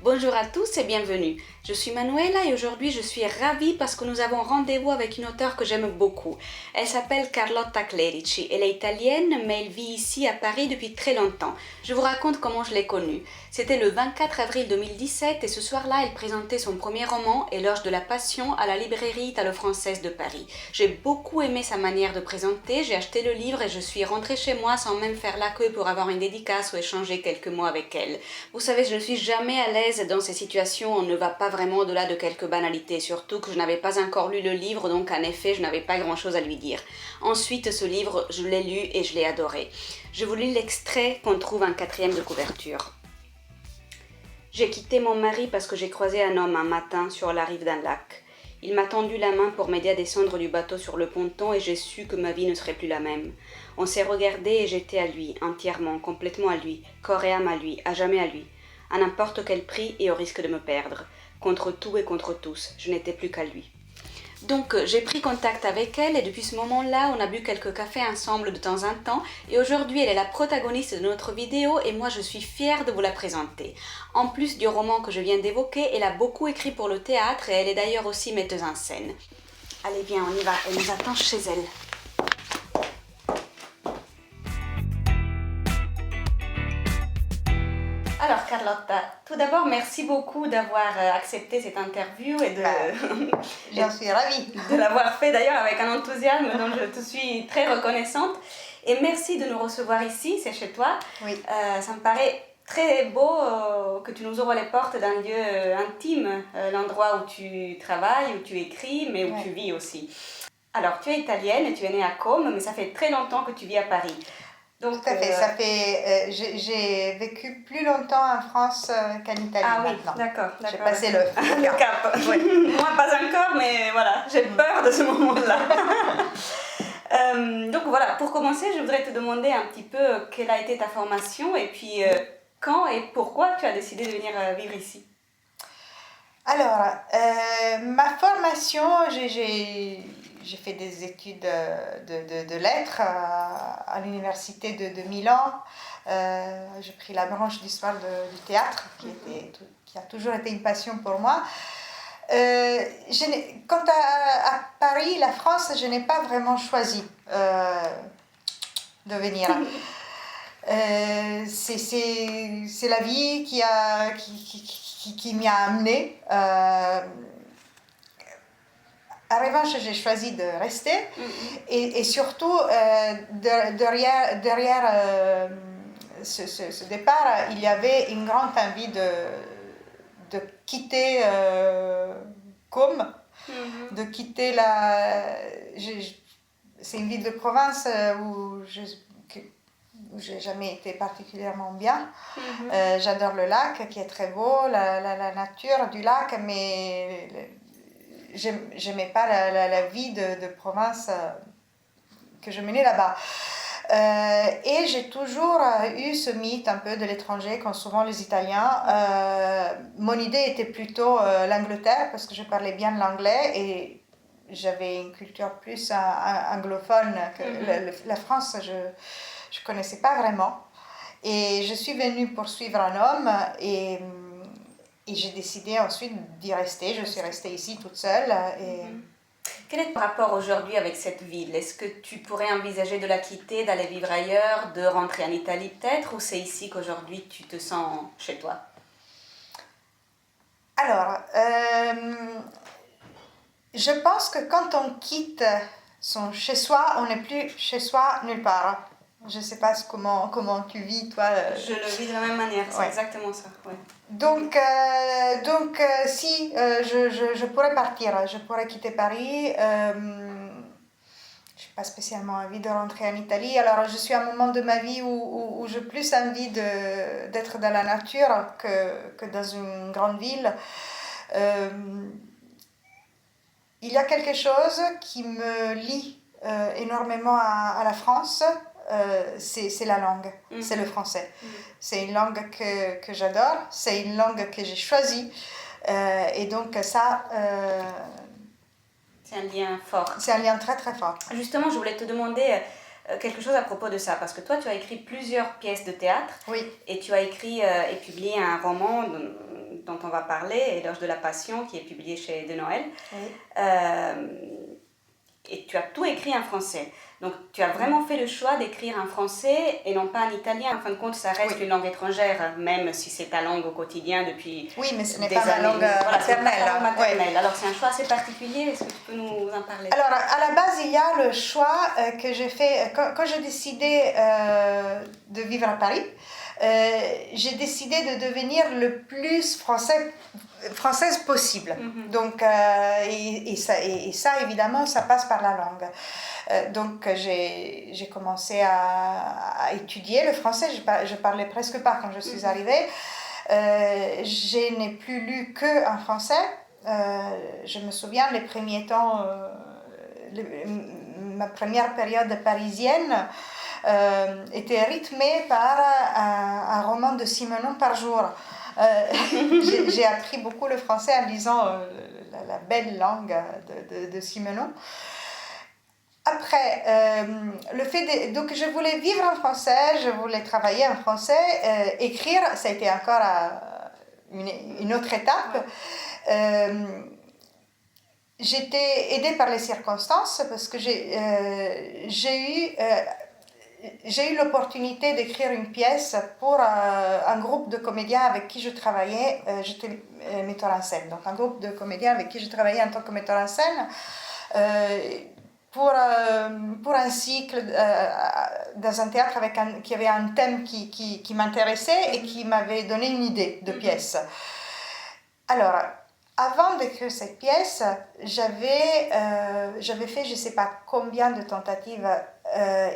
Bonjour à tous et bienvenue. Je suis Manuela et aujourd'hui je suis ravie parce que nous avons rendez-vous avec une auteure que j'aime beaucoup. Elle s'appelle Carlotta Clerici. Elle est italienne mais elle vit ici à Paris depuis très longtemps. Je vous raconte comment je l'ai connue. C'était le 24 avril 2017 et ce soir-là elle présentait son premier roman, Éloge de la Passion, à la librairie italo-française de Paris. J'ai beaucoup aimé sa manière de présenter, j'ai acheté le livre et je suis rentrée chez moi sans même faire la queue pour avoir une dédicace ou échanger quelques mots avec elle. Vous savez, je ne suis jamais à l'aise dans ces situations, on ne va pas vraiment au-delà de quelques banalités, surtout que je n'avais pas encore lu le livre, donc en effet, je n'avais pas grand-chose à lui dire. Ensuite, ce livre, je l'ai lu et je l'ai adoré. Je vous lis l'extrait qu'on trouve en 4e de couverture. J'ai quitté mon mari parce que j'ai croisé un homme un matin sur la rive d'un lac. Il m'a tendu la main pour m'aider à descendre du bateau sur le ponton et j'ai su que ma vie ne serait plus la même. On s'est regardé et j'étais à lui, entièrement, complètement à lui, corps et âme à lui, à jamais à lui. À n'importe quel prix et au risque de me perdre. Contre tout et contre tous, je n'étais plus qu'à lui. Donc j'ai pris contact avec elle et depuis ce moment-là, on a bu quelques cafés ensemble de temps en temps et aujourd'hui elle est la protagoniste de notre vidéo et moi je suis fière de vous la présenter. En plus du roman que je viens d'évoquer, elle a beaucoup écrit pour le théâtre et elle est d'ailleurs aussi metteuse en scène. Allez bien, on y va, elle nous attend chez elle. Alors Carlotta, tout d'abord merci beaucoup d'avoir accepté cette interview et J'en suis ravie de l'avoir fait d'ailleurs avec un enthousiasme dont je te suis très reconnaissante. Et merci de nous recevoir ici, c'est chez toi. Oui. Ça me paraît très beau que tu nous ouvres les portes d'un lieu intime, l'endroit où tu travailles, où tu écris, mais où tu vis aussi. Alors tu es italienne et tu es née à Côme, mais ça fait très longtemps que tu vis à Paris. Donc, tout à fait, j'ai vécu plus longtemps en France qu'en Italie maintenant. D'accord. J'ai passé le cap. Oui. Moi, pas encore, mais voilà, j'ai peur de ce moment-là. Donc voilà, pour commencer, je voudrais te demander un petit peu quelle a été ta formation et puis quand et pourquoi tu as décidé de venir vivre ici. Alors, ma formation, j'ai fait des études de lettres à l'université de Milan. J'ai pris la branche d'histoire du théâtre, qui a toujours été une passion pour moi. Quant à Paris, la France, je n'ai pas vraiment choisi de venir. C'est la vie qui m'y a amenée. En revanche, j'ai choisi de rester et surtout, derrière ce départ, il y avait une grande envie de quitter Côme, de quitter c'est une ville de province où j'ai jamais été particulièrement bien. J'adore le lac qui est très beau, la nature du lac, mais j'aimais pas la vie de province que je menais là-bas. Et j'ai toujours eu ce mythe un peu de l'étranger, comme souvent les Italiens. Mon idée était plutôt l'Angleterre, parce que je parlais bien l'anglais et j'avais une culture plus anglophone que la France, je ne connaissais pas vraiment. Et je suis venue pour suivre un homme et j'ai décidé ensuite d'y rester. Je suis restée ici toute seule. Quel est ton rapport aujourd'hui avec cette ville? Est-ce que tu pourrais envisager de la quitter, d'aller vivre ailleurs, de rentrer en Italie peut-être, ou c'est ici qu'aujourd'hui tu te sens chez toi? Alors, je pense que quand on quitte son chez-soi, on n'est plus chez soi nulle part. Je ne sais pas comment tu vis, toi. Je le vis de la même manière, c'est exactement ça. Ouais. Donc, si je pourrais partir, je pourrais quitter Paris. Je n'ai pas spécialement envie de rentrer en Italie. Alors, je suis à un moment de ma vie où j'ai plus envie d'être dans la nature que dans une grande ville. Il y a quelque chose qui me lie énormément à la France. C'est la langue, c'est le français. C'est une langue que j'adore, c'est une langue que j'ai choisie. Et donc ça... c'est un lien fort. C'est un lien très très fort. Justement, je voulais te demander, quelque chose à propos de ça, parce que toi, tu as écrit plusieurs pièces de théâtre, Oui. et tu as écrit et publié un roman dont on va parler, Éloge de la Passion, qui est publié chez De Noël. Oui. Et tu as tout écrit en français. Donc, tu as vraiment fait le choix d'écrire en français et non pas en italien. En fin de compte, ça reste une langue étrangère, même si c'est ta langue au quotidien depuis Oui, mais ce n'est des pas ma années. langue maternelle. C'est pas ta langue maternelle. Oui. Alors, c'est un choix assez particulier. Est-ce que tu peux nous en parler? Alors, à la base, il y a le choix que j'ai fait quand j'ai décidé de vivre à Paris. J'ai décidé de devenir le plus française possible. Donc, et ça, évidemment, ça passe par la langue. Donc, j'ai commencé à étudier le français. Je parlais presque pas quand je suis arrivée. Je n'ai plus lu que en français. Je me souviens, les premiers temps, ma première période parisienne était rythmée par un roman de Simenon par jour. J'ai appris beaucoup le français en lisant la belle langue de Simenon. Après, donc je voulais vivre en français, je voulais travailler en français, écrire, ça a été encore une autre étape. J'étais aidée par les circonstances parce que j'ai eu l'opportunité d'écrire une pièce pour un groupe de comédiens avec qui je travaillais. J'étais metteur en scène, donc un groupe de comédiens avec qui je travaillais en tant que metteur en scène. Pour un cycle dans un théâtre qui avait un thème qui m'intéressait et qui m'avait donné une idée de pièce. Alors, avant d'écrire cette pièce, j'avais fait je ne sais pas combien de tentatives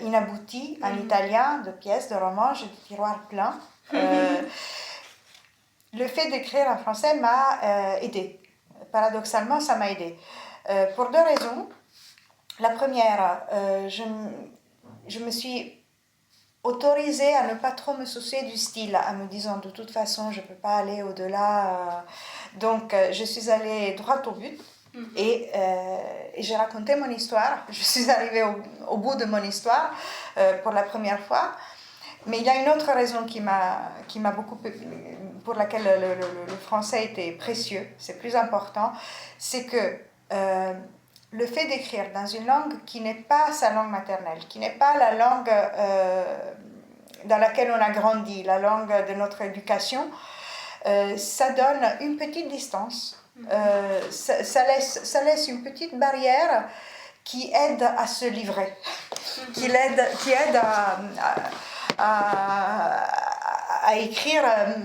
inabouties en italien, de pièces, de romans, j'ai des tiroirs pleins. Le fait d'écrire en français m'a aidée. Paradoxalement, ça m'a aidée. Pour deux raisons. La première, je me suis autorisée à ne pas trop me soucier du style, en me disant de toute façon je ne peux pas aller au-delà. Donc je suis allée droit au but et j'ai raconté mon histoire. Je suis arrivée au bout de mon histoire pour la première fois. Mais il y a une autre raison qui m'a beaucoup, pour laquelle le français était précieux, c'est plus important, c'est que le fait d'écrire dans une langue qui n'est pas sa langue maternelle, qui n'est pas la langue dans laquelle on a grandi, la langue de notre éducation, ça donne une petite distance, ça laisse une petite barrière qui aide à se livrer, qui aide à écrire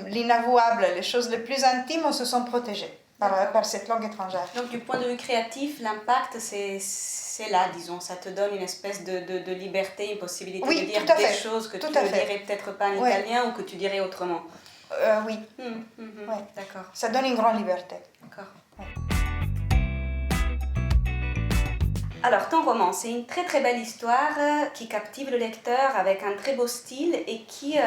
l'inavouable, les choses les plus intimes, on se sent protégé par cette langue étrangère. Donc du point de vue créatif, l'impact, c'est là, disons, ça te donne une espèce de liberté, une possibilité de dire des choses que tu ne dirais peut-être pas en italien ou que tu dirais autrement. Oui. Ouais. D'accord. Ça donne une grande liberté. D'accord. Ouais. Alors, ton roman, c'est une très très belle histoire qui captive le lecteur avec un très beau style et qui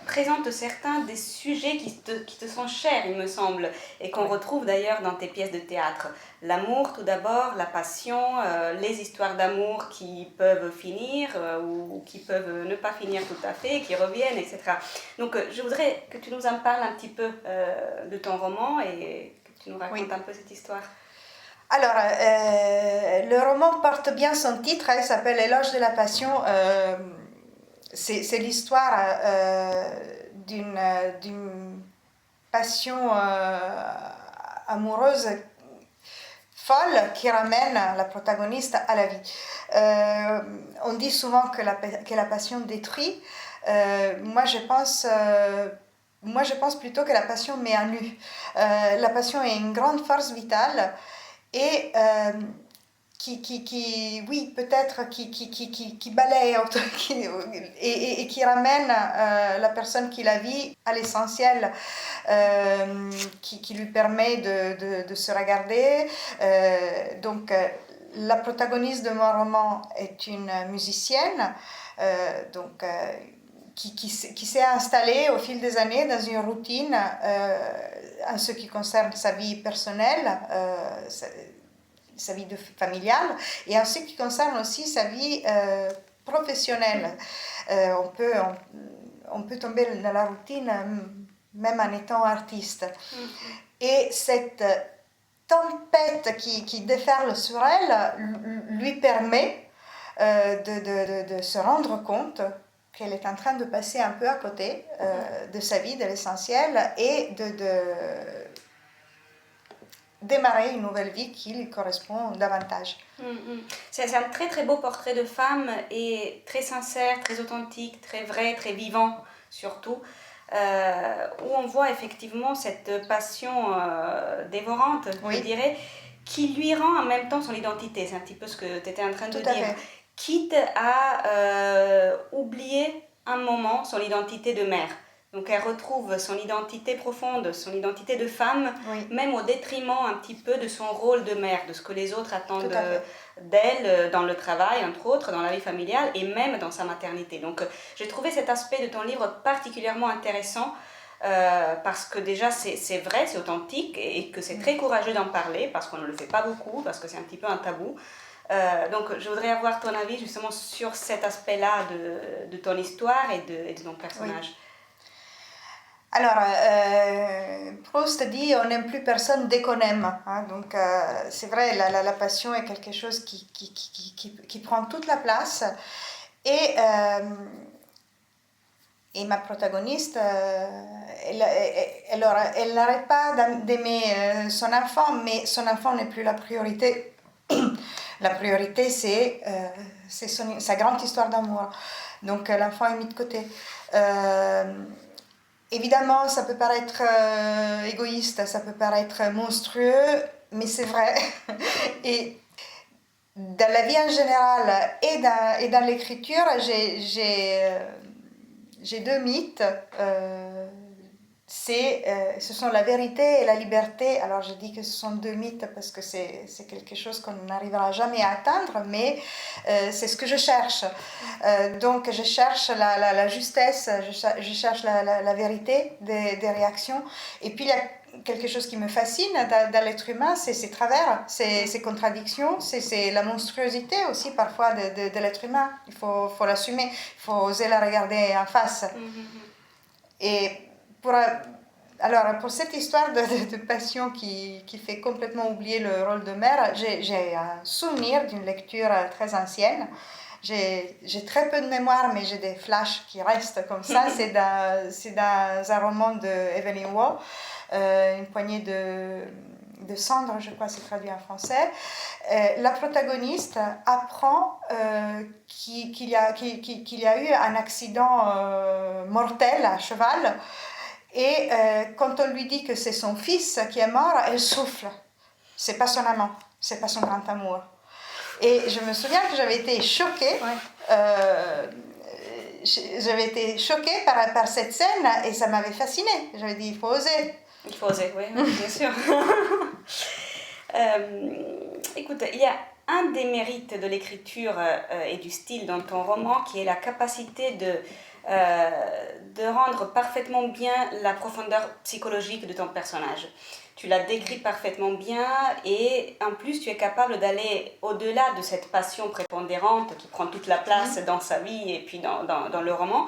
présente certains des sujets qui te sont chers, il me semble, et qu'on retrouve d'ailleurs dans tes pièces de théâtre. L'amour tout d'abord, la passion, les histoires d'amour qui peuvent finir ou qui peuvent ne pas finir tout à fait, qui reviennent, etc. Donc, je voudrais que tu nous en parles un petit peu de ton roman et que tu nous racontes un peu cette histoire. Alors, le roman porte bien son titre, il s'appelle Éloge de la Passion. C'est l'histoire d'une passion amoureuse folle qui ramène la protagoniste à la vie. On dit souvent que la passion détruit. Moi, je pense plutôt que la passion met à nu. La passion est une grande force vitale. Et oui, peut-être qui balaye et qui ramène la personne qui la vit à l'essentiel, qui lui permet de se regarder. Donc, la protagoniste de mon roman est une musicienne, qui s'est installée au fil des années dans une routine en ce qui concerne sa vie personnelle, sa vie familiale, et en ce qui concerne aussi sa vie professionnelle. On peut tomber dans la routine même en étant artiste. Et cette tempête qui déferle sur elle lui permet de se rendre compte qu'elle est en train de passer un peu à côté de sa vie, de l'essentiel, et de démarrer une nouvelle vie qui lui correspond davantage. C'est un très très beau portrait de femme et très sincère, très authentique, très vrai, très vivant surtout, où on voit effectivement cette passion dévorante, Oui. je dirais, qui lui rend en même temps son identité. C'est un petit peu ce que tu étais en train de Tout à dire. fait. Quitte à oublier un moment son identité de mère. Donc elle retrouve son identité profonde, son identité de femme, Oui. même au détriment un petit peu de son rôle de mère, de ce que les autres attendent Tout à fait. d'elle dans le travail, entre autres, dans la vie familiale et même dans sa maternité. Donc j'ai trouvé cet aspect de ton livre particulièrement intéressant parce que déjà c'est vrai, c'est authentique et que c'est très courageux d'en parler parce qu'on ne le fait pas beaucoup, parce que c'est un petit peu un tabou. Donc je voudrais avoir ton avis justement sur cet aspect-là de ton histoire et de ton personnage. Oui. Alors, Proust dit on n'aime plus personne dès qu'on aime. Hein, donc, c'est vrai, la passion est quelque chose qui prend toute la place. Et ma protagoniste, elle n'arrête pas d'aimer son enfant, mais son enfant n'est plus la priorité. La priorité, c'est sa grande histoire d'amour. Donc, l'enfant est mis de côté. Évidemment, ça peut paraître égoïste, ça peut paraître monstrueux, mais c'est vrai. Et dans la vie en général et dans l'écriture, j'ai deux mythes. Ce sont la vérité et la liberté. Alors je dis que ce sont deux mythes parce que c'est quelque chose qu'on n'arrivera jamais à atteindre, mais c'est ce que je cherche. Donc je cherche la justesse, je cherche la vérité des réactions. Et puis il y a quelque chose qui me fascine dans l'être humain, c'est ses travers, ses contradictions, c'est la monstruosité aussi parfois de l'être humain. Il faut l'assumer, il faut oser la regarder en face. Et pour cette histoire de passion qui fait complètement oublier le rôle de mère, j'ai un souvenir d'une lecture très ancienne. J'ai très peu de mémoire, mais j'ai des flashs qui restent comme ça. C'est dans un roman de Evelyn Waugh, Une poignée de cendres, je crois que c'est traduit en français. La protagoniste apprend qu'il y a eu un accident mortel à cheval. Et quand on lui dit que c'est son fils qui est mort, elle souffle. C'est pas son amant, c'est pas son grand amour. Et je me souviens que j'avais été choquée. J'avais été choquée par cette scène et ça m'avait fascinée. J'avais dit, il faut oser. Il faut oser, oui, bien sûr. Écoute, il y a un des mérites de l'écriture et du style dans ton roman qui est la capacité de rendre parfaitement bien la profondeur psychologique de ton personnage. Tu l'as décrit parfaitement bien et en plus tu es capable d'aller au-delà de cette passion prépondérante qui prend toute la place dans sa vie et puis dans le roman.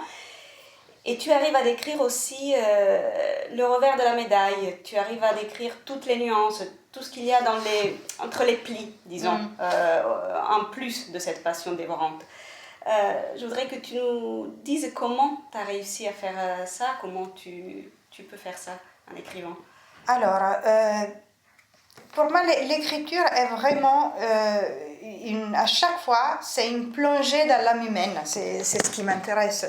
Et tu arrives à décrire aussi le revers de la médaille, tu arrives à décrire toutes les nuances, tout ce qu'il y a entre les plis, disons, en plus de cette passion dévorante. Je voudrais que tu nous dises comment tu as réussi à faire ça, comment tu peux faire ça en écrivant. Alors, pour moi, l'écriture est vraiment, à chaque fois, c'est une plongée dans l'âme humaine. C'est ce qui m'intéresse.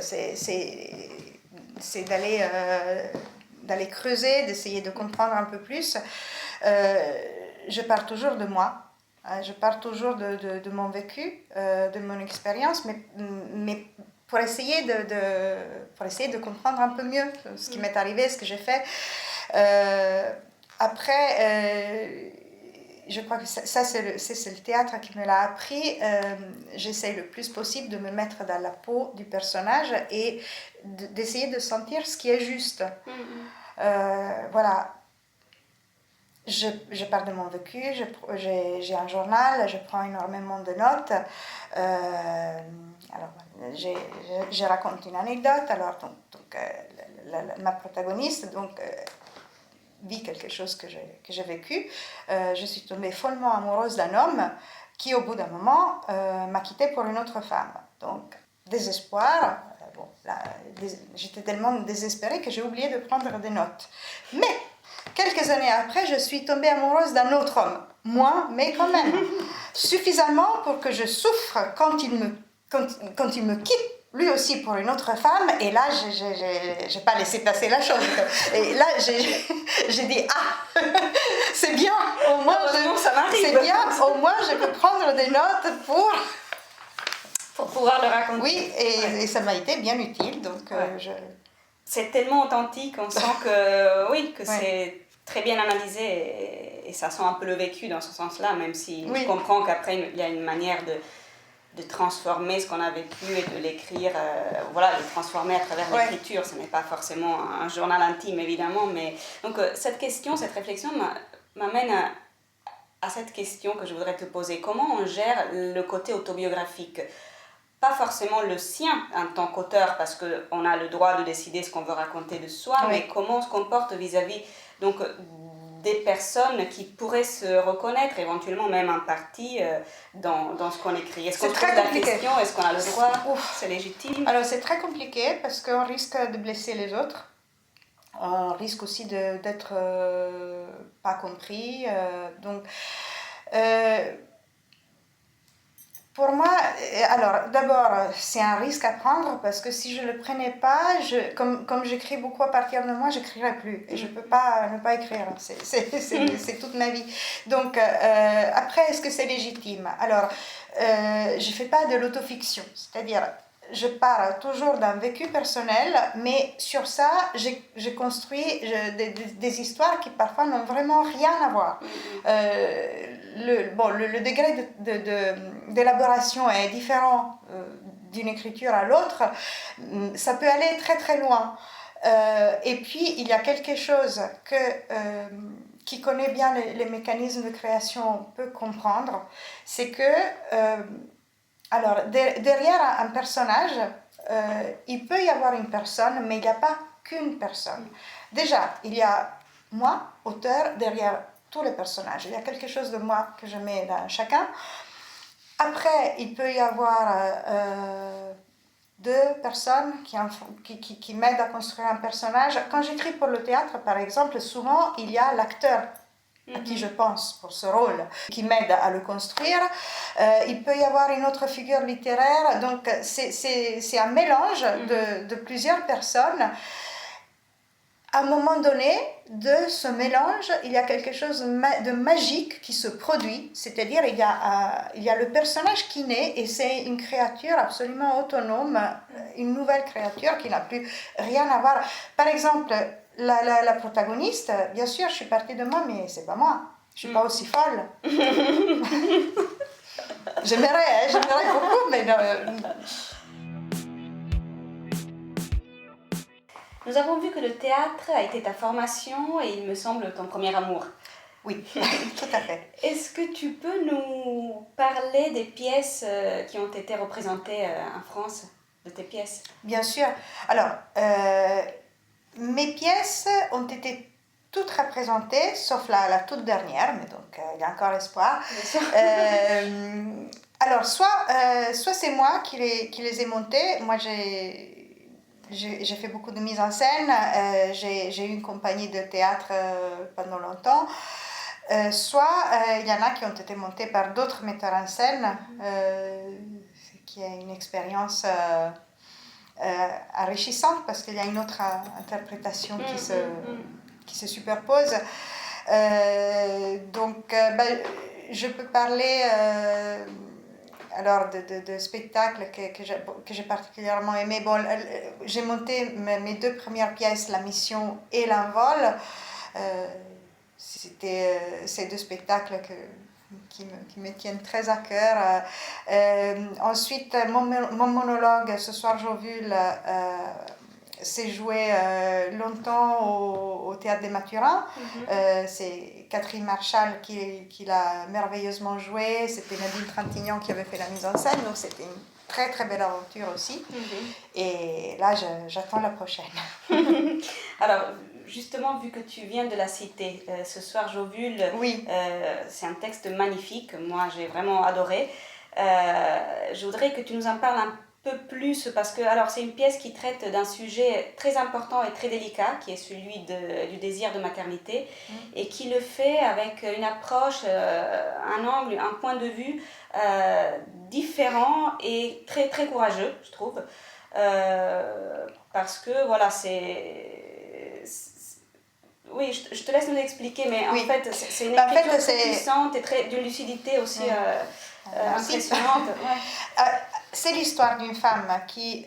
C'est d'aller creuser, d'essayer de comprendre un peu plus. Je pars toujours de moi. Je pars toujours de mon vécu, de mon expérience, mais pour essayer de comprendre un peu mieux ce qui m'est arrivé, ce que j'ai fait. Après, je crois que ça c'est le théâtre qui me l'a appris. J'essaie le plus possible de me mettre dans la peau du personnage et d'essayer de sentir ce qui est juste. Voilà. je parle de mon vécu, j'ai un journal, je prends énormément de notes. Alors, je raconte une anecdote. Alors, ma protagoniste vit quelque chose que j'ai vécu. Je suis tombée follement amoureuse d'un homme qui, au bout d'un moment, m'a quittée pour une autre femme. Donc, désespoir. J'étais tellement désespérée que j'ai oublié de prendre des notes. Mais quelques années après, je suis tombée amoureuse d'un autre homme. Moins, mais quand même. Suffisamment pour que je souffre quand il me quitte, lui aussi pour une autre femme. Et là, j'ai pas laissé passer la chose. Et là, j'ai dit, ah, c'est bien, au moins, c'est bien, au moins je peux prendre des notes pour pouvoir le raconter. Oui, et ça m'a été bien utile. Donc, C'est tellement authentique, on sent que c'est très bien analysé et ça sent un peu le vécu dans ce sens-là, même si je comprends qu'après il y a une manière de transformer ce qu'on a vécu et de l'écrire, de transformer à travers l'écriture. Ce n'est pas forcément un journal intime, évidemment, mais donc cette réflexion m'amène à cette question que je voudrais te poser. Comment on gère le côté autobiographique ? Pas forcément le sien en tant qu'auteur, parce qu'on a le droit de décider ce qu'on veut raconter de soi, mais comment on se comporte vis-à-vis donc, des personnes qui pourraient se reconnaître, éventuellement même en partie, dans ce qu'on écrit. Est-ce qu'on se pose la question ? Est-ce qu'on a le droit ? C'est légitime ? Alors c'est très compliqué parce qu'on risque de blesser les autres. On risque aussi d'être pas compris. Pour moi, alors d'abord, c'est un risque à prendre parce que si je ne le prenais pas, comme j'écris beaucoup à partir de moi, je n'écrirais plus. Et je ne peux pas ne pas écrire. C'est toute ma vie. Donc, après, est-ce que c'est légitime ? Alors, je ne fais pas de l'autofiction. C'est-à-dire, je parle toujours d'un vécu personnel, mais sur ça, j'ai construit des histoires qui parfois n'ont vraiment rien à voir. Le degré d'élaboration est différent d'une écriture à l'autre. Ça peut aller très très loin. Et puis, il y a quelque chose qui connaît bien les mécanismes de création peut comprendre, c'est que alors, derrière un personnage, il peut y avoir une personne, mais il n'y a pas qu'une personne. Déjà, il y a moi, auteur, derrière tous les personnages. Il y a quelque chose de moi que je mets dans chacun. Après, il peut y avoir deux personnes qui m'aident à construire un personnage. Quand j'écris pour le théâtre, par exemple, souvent, il y a l'acteur à qui je pense pour ce rôle, qui m'aide à le construire. Il peut y avoir une autre figure littéraire, donc c'est un mélange de plusieurs personnes. À un moment donné, de ce mélange, il y a quelque chose de magique qui se produit, c'est-à-dire il y a le personnage qui naît et c'est une créature absolument autonome, une nouvelle créature qui n'a plus rien à voir. Par exemple, la protagoniste, bien sûr, je suis partie de moi, mais c'est pas moi. Je suis pas aussi folle. J'aimerais beaucoup, mais non. Nous avons vu que le théâtre a été ta formation et il me semble ton premier amour. Oui, tout à fait. Est-ce que tu peux nous parler des pièces qui ont été représentées en France, de tes pièces ? Bien sûr. Alors, mes pièces ont été toutes représentées, sauf la toute dernière, mais donc il y a encore espoir. Alors, soit c'est moi qui les ai montées. Moi, j'ai fait beaucoup de mise en scène. J'ai eu une compagnie de théâtre pendant longtemps. Soit il y en a qui ont été montées par d'autres metteurs en scène, qui est une expérience enrichissante parce qu'il y a une autre interprétation qui se superpose. Je peux parler alors de spectacles que j'ai particulièrement aimé. Bon, j'ai monté mes deux premières pièces, La Mission et L'Envol. C'était ces deux spectacles qui me tiennent très à cœur. Ensuite, mon monologue, Ce soir j'ovule, s'est joué longtemps au Théâtre des Mathurins. C'est Catherine Marchal qui l'a merveilleusement joué. C'était Nadine Trintignant qui avait fait la mise en scène. Donc c'était une très très belle aventure aussi. Et là, j'attends la prochaine. Alors, justement, vu que tu viens de la citer, ce soir j'ovule, oui. C'est un texte magnifique, moi j'ai vraiment adoré. Je voudrais que tu nous en parles un peu plus parce que alors, c'est une pièce qui traite d'un sujet très important et très délicat qui est celui du désir de maternité et qui le fait avec une approche, un angle, un point de vue différent et très, très courageux, je trouve. Parce que voilà, oui, je te laisse nous expliquer, mais en fait, c'est une écriture très puissante et d'une lucidité aussi impressionnante. C'est l'histoire d'une femme qui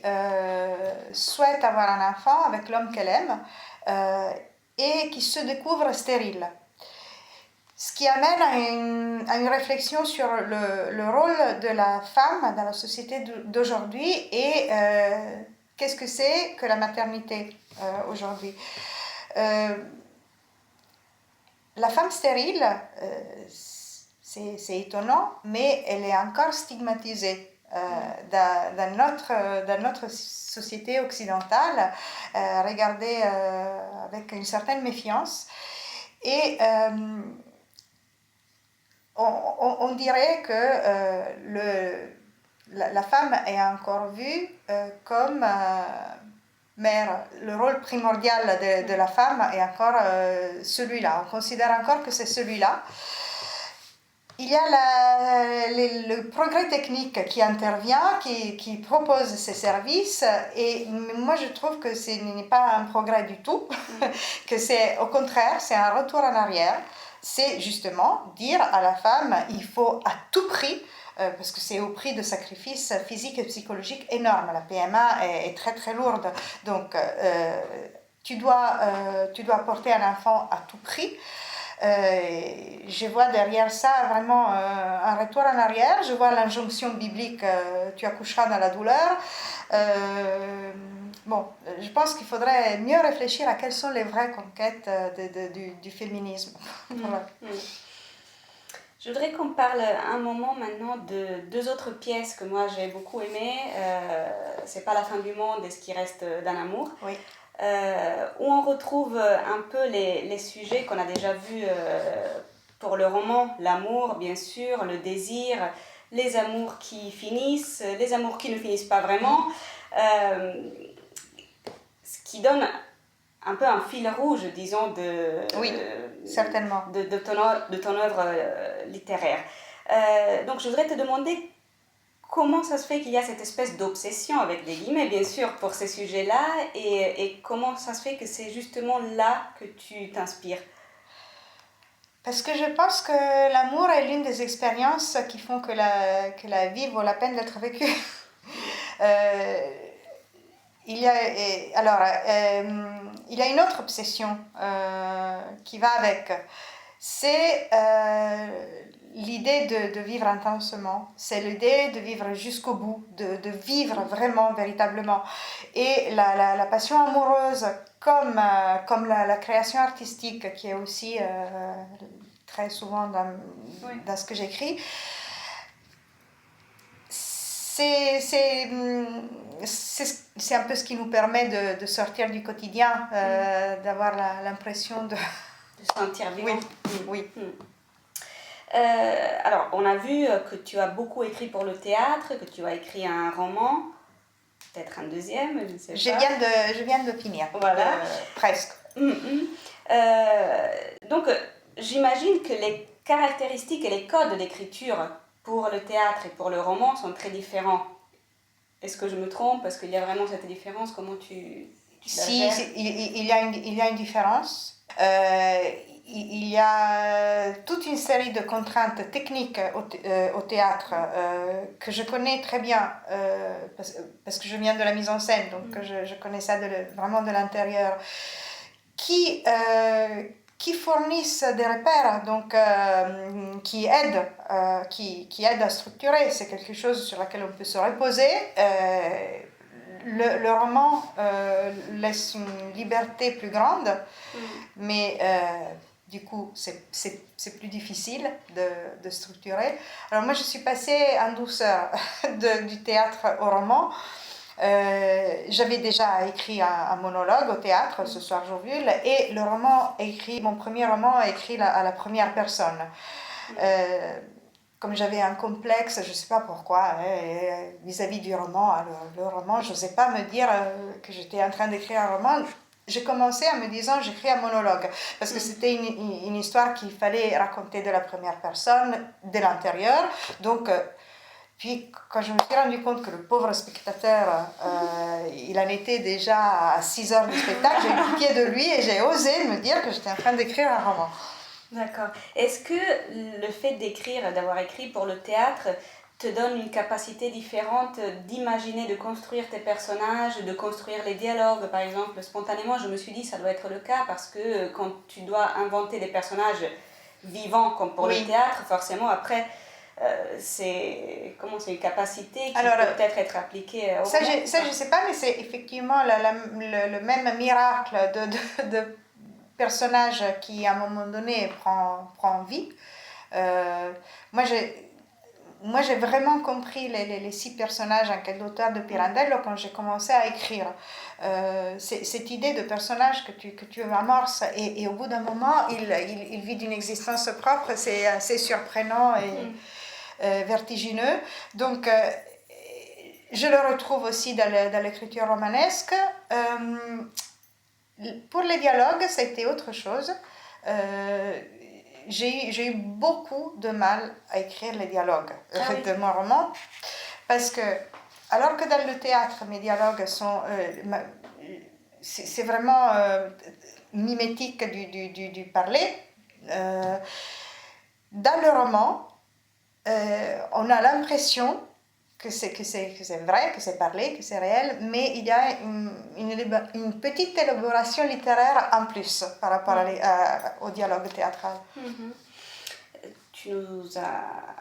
souhaite avoir un enfant avec l'homme qu'elle aime et qui se découvre stérile. Ce qui amène à une réflexion sur le rôle de la femme dans la société d'aujourd'hui et qu'est-ce que c'est que la maternité aujourd'hui. La femme stérile, c'est étonnant, mais elle est encore stigmatisée dans notre société occidentale, regardée avec une certaine méfiance. Et on dirait que la femme est encore vue comme mère. Le rôle primordial de la femme est encore celui-là. On considère encore que c'est celui-là. Il y a le progrès technique qui intervient, qui propose ses services, et moi je trouve que ce n'est pas un progrès du tout, que c'est au contraire, c'est un retour en arrière. C'est justement dire à la femme, il faut à tout prix, parce que c'est au prix de sacrifices physiques et psychologiques énormes. La PMA est très très lourde, donc tu dois porter un enfant à tout prix. Je vois derrière ça vraiment un retour en arrière. Je vois l'injonction biblique tu accoucheras dans la douleur. Je pense qu'il faudrait mieux réfléchir à quelles sont les vraies conquêtes du féminisme. Voilà. Je voudrais qu'on parle un moment maintenant de deux autres pièces que moi j'ai beaucoup aimées. C'est pas la fin du monde et ce qui reste d'un amour. Oui. Où on retrouve un peu les sujets qu'on a déjà vus pour le roman, l'amour bien sûr, le désir, les amours qui finissent, les amours qui ne finissent pas vraiment, ce qui donne un peu un fil rouge, disons, certainement. de ton œuvre littéraire. Donc je voudrais te demander comment ça se fait qu'il y a cette espèce d'obsession, avec des guillemets bien sûr, pour ces sujets-là, et comment ça se fait que c'est justement là que tu t'inspires? Parce que je pense que l'amour est l'une des expériences qui font que la vie vaut la peine d'être vécue. Il y a une autre obsession qui va avec. C'est l'idée de vivre intensement, c'est l'idée de vivre jusqu'au bout, de vivre vraiment, véritablement. Et la passion amoureuse, comme la création artistique, qui est aussi très souvent dans ce que j'écris, c'est un peu ce qui nous permet de sortir du quotidien, d'avoir l'impression de se sentir vivant. Oui. Alors, on a vu que tu as beaucoup écrit pour le théâtre, que tu as écrit un roman, peut-être un deuxième, je ne sais pas. Je viens de finir, voilà. Presque. Donc, j'imagine que les caractéristiques et les codes d'écriture pour le théâtre et pour le roman sont très différents. Est-ce que je me trompe? Parce qu'il y a vraiment cette différence. Comment tu Si, il y a une différence. Il y a toute une série de contraintes techniques au théâtre que je connais très bien parce que je viens de la mise en scène, donc je connais ça vraiment de l'intérieur, qui fournissent des repères, donc qui aident à structurer. C'est quelque chose sur lequel on peut se reposer. le roman laisse une liberté plus grande, mais du coup, c'est plus difficile de structurer. Alors moi, je suis passée en douceur du théâtre au roman. J'avais déjà écrit un monologue au théâtre, Ce soir Jouvule, et le roman écrit, mon premier roman écrit à la première personne. Comme j'avais un complexe, je ne sais pas pourquoi, vis-à-vis du roman, le roman, je n'osais pas me dire que j'étais en train d'écrire un roman. J'ai commencé en me disant j'écris un monologue, parce que c'était une histoire qu'il fallait raconter de la première personne, de l'intérieur. Donc, puis quand je me suis rendu compte que le pauvre spectateur, il en était déjà à 6 heures du spectacle, j'ai eu pitié de lui et j'ai osé me dire que j'étais en train d'écrire un roman. D'accord. Est-ce que le fait d'écrire, d'avoir écrit pour le théâtre, te donne une capacité différente d'imaginer, de construire tes personnages, de construire les dialogues, par exemple? Spontanément, je me suis dit ça doit être le cas parce que quand tu dois inventer des personnages vivants comme pour le théâtre, forcément après c'est une capacité qui peut peut-être être appliquée au ça, roman. je ne sais pas, mais c'est effectivement le même miracle de personnage qui à un moment donné prend vie. Moi j'ai vraiment compris les 6 personnages en quête d'auteur de Pirandello quand j'ai commencé à écrire. Cette idée de personnage que tu amorces et au bout d'un moment il vit d'une existence propre, c'est assez surprenant et vertigineux. Donc je le retrouve aussi dans l'écriture romanesque. Pour les dialogues, ça a été autre chose. J'ai eu beaucoup de mal à écrire les dialogues de mon roman, parce que, alors que dans le théâtre, mes dialogues sont... c'est vraiment mimétique du parler. Dans le roman, on a l'impression que c'est vrai, que c'est parlé, que c'est réel, mais il y a une petite élaboration littéraire en plus par rapport au dialogue théâtral. Tu nous as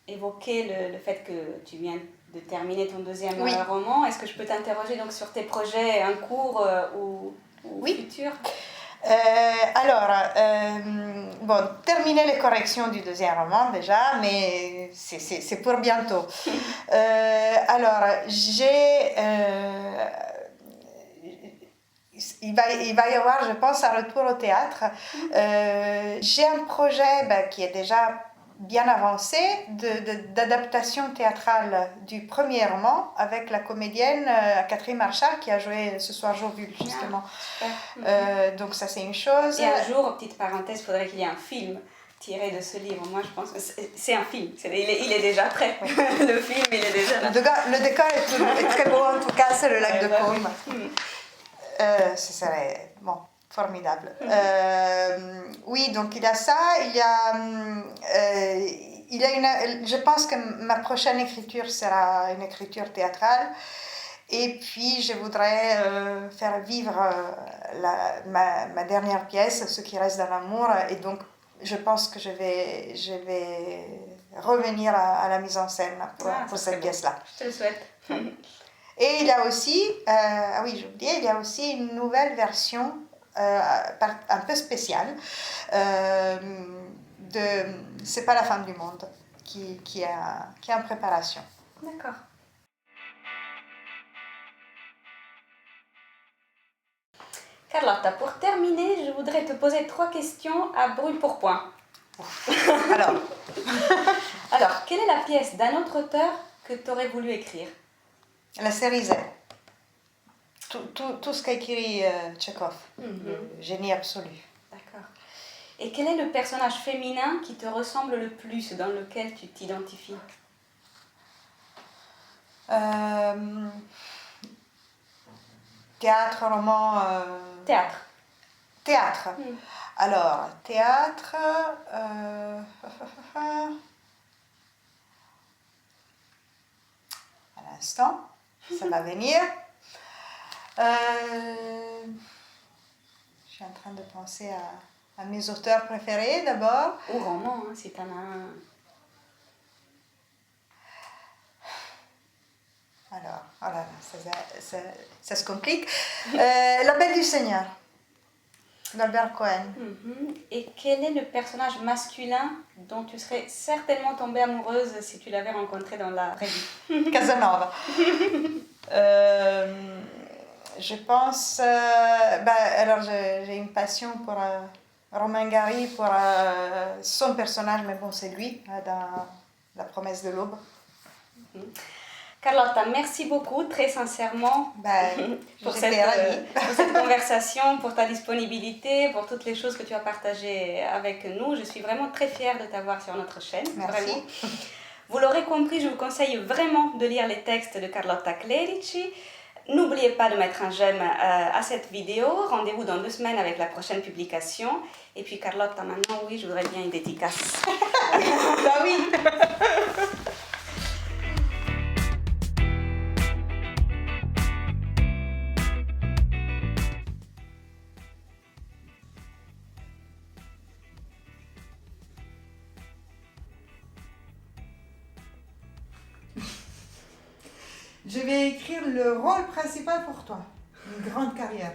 évoqué le fait que tu viens de terminer ton deuxième roman. Est-ce que je peux t'interroger donc sur tes projets en cours ou futurs? Bon, terminer les corrections du deuxième roman déjà, mais c'est pour bientôt. Il va y avoir, je pense, un retour au théâtre. J'ai un projet qui est déjà bien avancé d'adaptation théâtrale du premier roman avec la comédienne Catherine Marchal qui a joué Ce soir Jouvule justement. Donc ça c'est une chose. Et un jour, petite parenthèse, il faudrait qu'il y ait un film tiré de ce livre. Moi je pense que c'est un film, il est déjà prêt. Le film il est déjà là. Le décor est très beau, en tout cas c'est le lac de Caume. Ce serait formidable. Oui, donc il y a ça, je pense que ma prochaine écriture sera une écriture théâtrale, et puis je voudrais faire vivre ma dernière pièce, Ce qui reste dans l'amour, et donc je pense que je vais revenir à la mise en scène pour cette pièce-là. Je te le souhaite. Et il y a aussi, j'ai oublié, il y a aussi une nouvelle version un peu spéciale de C'est pas la fin du monde qui est en préparation. D'accord. Carlotta, pour terminer, je voudrais te poser 3 questions à brûle-pourpoint. Alors, quelle est la pièce d'un autre auteur que tu aurais voulu écrire? La série Z. Tout ce qu'a écrit Tchekhov, le génie absolu. D'accord. Et quel est le personnage féminin qui te ressemble le plus, dans lequel tu t'identifies? Théâtre, roman... Théâtre. Théâtre. Alors, théâtre... à l'instant, ça va venir. Je suis en train de penser à mes auteurs préférés d'abord. Ou roman, si t'en as un. Alors, oh là là, ça se complique. La Belle du Seigneur, d'Albert Cohen. Et quel est le personnage masculin dont tu serais certainement tombée amoureuse si tu l'avais rencontré dans la vraie vie? Casanova. Je pense... alors, j'ai une passion pour Romain Gary, pour son personnage, mais bon, c'est lui, dans La promesse de l'aube. Carlotta, merci beaucoup, très sincèrement, pour cette conversation, pour ta disponibilité, pour toutes les choses que tu as partagées avec nous. Je suis vraiment très fière de t'avoir sur notre chaîne. Merci. Vraiment. Vous l'aurez compris, je vous conseille vraiment de lire les textes de Carlotta Clerici. N'oubliez pas de mettre un j'aime à cette vidéo. Rendez-vous dans 2 semaines avec la prochaine publication. Et puis Carlotta, maintenant, oui, je voudrais bien une dédicace. Bah oui. Je vais écrire le rôle principal pour toi. Une grande carrière.